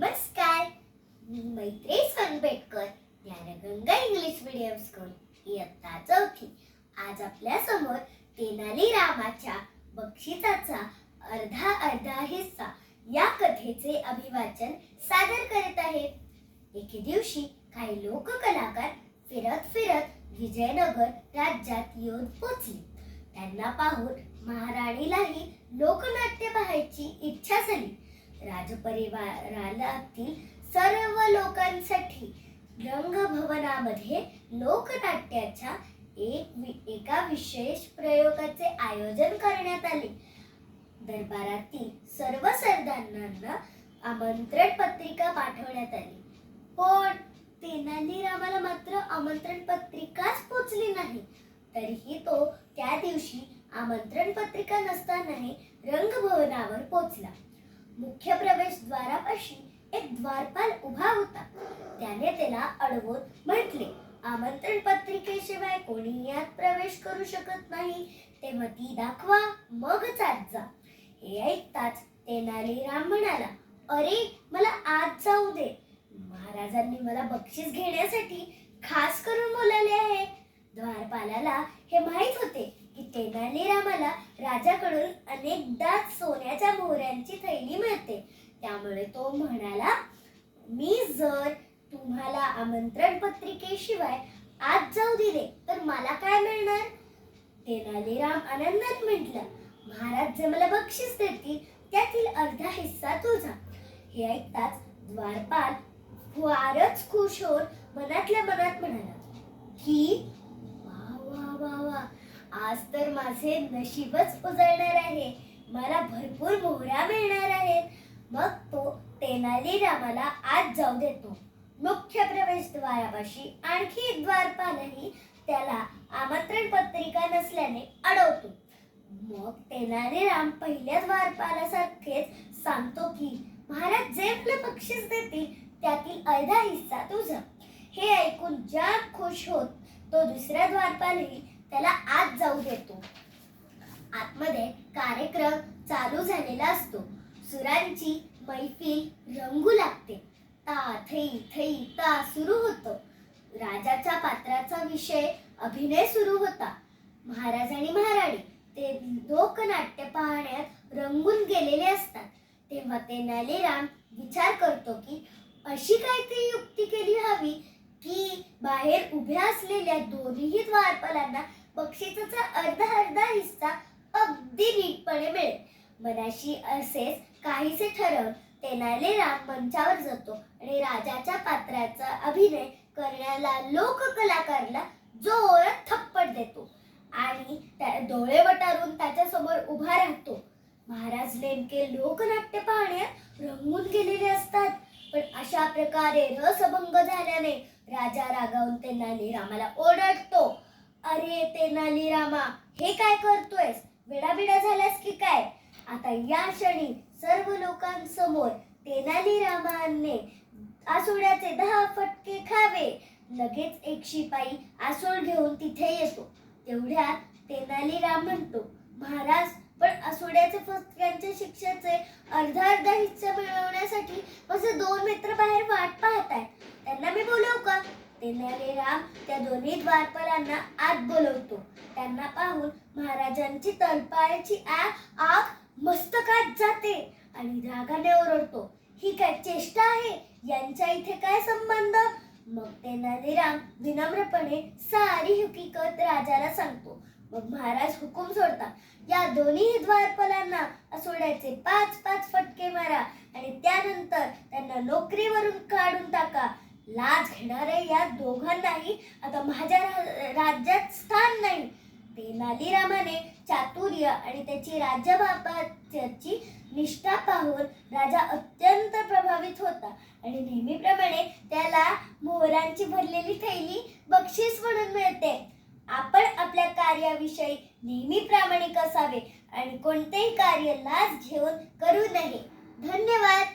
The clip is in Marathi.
नमस्कार, मी मैत्री सोनपेटकर ज्ञानगंगा इंग्लिश मीडियम स्कूल इयत्ता चौथी. आज आपल्या समोर तेनाली रामाच्या बक्षिसाचा अर्धा अर्धा हिस्सा या कथेचे अभिवाचन सादर करत आहेत. एके दिवशी काही लोककलाकार फिरत फिरत विजयनगर राज्यात येऊन पोचले. त्यांना पाहून महाराणीलाही लोकनाट्य पाहायची इच्छा झाली. राजपरिवारातील सर्व लोकांसाठी रंगभवनामध्ये लोकनाट्याच्या एका विशेष प्रयोगाचे आयोजन करण्यात आले. दरबारातील सर्व सरदारांना आमंत्रण पत्रिका पाठवण्यात आली, पण तेनालीरामाला मात्र आमंत्रण पत्रिकाच पोचली नाही. तरीही तो त्या दिवशी आमंत्रण पत्रिका नसतानाही रंगभवनावर पोचला. मुख्य प्रवेशद्वारापाशी एक द्वारपाल उभा होता. त्याने त्याला अडवून म्हटले, आमंत्रण पत्रिकेशिवाय कोणी यात प्रवेश करू शकत नाही, तेव्हा ती दाखवा, मगच आत जा. हे ऐकताच तेनालीराम म्हणाला, अरे मला आत जाऊ दे. महाराजांनी मला बक्षीस घेण्यासाठी खास करून बोलावले आहे. द्वारपालाला हे माहित होते की तेनालीरामाला राजाकडून अनेकदा सोन्याच्या मोहऱ्यांची थैली मिळते. त्यामुळे तो म्हणाला, मी जर तुम्हाला आमंत्रण पत्रिकेशिवाय आत जाऊ दिले तर मला काय मिळणार? तेनालीराम आनंदात म्हटला, महाराज जे मला बक्षीस देतील त्यातील अर्धा हिस्सा तुझा. हे ऐकताच द्वारपाल फारच खुश होऊन मनातल्या मनात म्हणाला की वा, आज तर माझे नशीबच उजळणार आहे, मला भरपूर मोहऱ्या मिळणार आहेत. मग तो तेनालीरामाला आत जाऊ देतो. मुख्य प्रवेशद्वारापाशी आणखी एक द्वारपालही त्याला आमंत्रण पत्रिका नसल्याने अडवतो. मग तेनालीराम पहिल्या द्वारपालासारखेच सांगतो की महाराज जे मला बक्षीस देतील त्यातील अर्धा हिस्सा तुझा. हे ऐकून जाम खुश होत तो दुसऱ्या द्वारपालही त्याला आत जाऊ देतो. आतमध्ये कार्यक्रम चालू झालेला असतो. सुरांची मैफिल रंगू लागते. ता थै थै ता सुरू होतं. राजाच्या पात्राचा विषय अभिनय सुरू होता. महाराज आणि महाराणी ते लोकनाट्य पाहण्यात रंगून गेलेले असतात. तेव्हा तेनालीराम विचार करतो की अशी काहीतरी युक्ती केली हवी की बाहेर उभ्या असलेल्या दोन्ही द्वारपालांना बक्षिसाचा अर्धा हिस्सा अगदी नीटपणे मिळेल. मनाशी असेच काहीसे ठरवून तेनालीराम मंचावर जातो आणि राजाच्या पात्राचा अभिनय करण्याला लोककलाकारला जोरात थप्पड देतो आणि डोळे वटारून त्याच्यासमोर उभा राहतो. महाराज नेमके लोकनाट्य पाहण्यात रंगून गेलेले असतात. पण अशा प्रकारे रसभंग झाल्याने राजा रागावून तेनालीरामाला ओरडतो, अरे तेनालीरामा, हे काय करतोयस? वेडाबिडा झालास की काय? आता या क्षणी सर्व लोकांसमोर तेनालीरामाने आसोड्याचे 10 फटके खावे. लगेच एक शिपाई आसोड घेऊन तिथे येतो. तेवढ्यात तेनालीराम म्हणतो, महाराज, पण आसोड्याच्या फटक्यांच्या शिक्षेचे अर्धा हिस्सा मिळवण्यासाठी माझे 2 मित्र बाहेर वाट पाहत आहेत. त्यांना मी बोलवू का? तेनालीराम त्या दोन्ही द्वारपालांना आत बोलवतो. त्यांना पाहून महाराजांची तळपायाची आग मस्तकात जाते आणि रागाने ओरडतो, ही काय चेष्टा आहे? यांच्या इथे काय संबंध? मग तेनालीराम विनम्रपणे सारी हकीकत राजाला सांगतो. मग महाराज हुकूम सोडतात, या दोन्ही द्वारपालांना आसोड्याचे 5-5 फटके मारा आणि त्यानंतर त्यांना नोकरीवरून काढून टाका. लाज घेणाऱ्या या दोघांनाही आता माझ्या राज्यात स्थान नाही. तेनालीरामाने चातुर्य आणि त्याची राज्यबापाची निष्ठा पाहून राजा अत्यंत प्रभावित होता आणि नेहमीप्रमाणे त्याला मोहरांची भरलेली थैली बक्षीस म्हणून मिळते. आपण आपल्या कार्याविषयी नेहमी प्रामाणिक असावे आणि कोणतेही कार्य लाज घेऊन करू नये. धन्यवाद.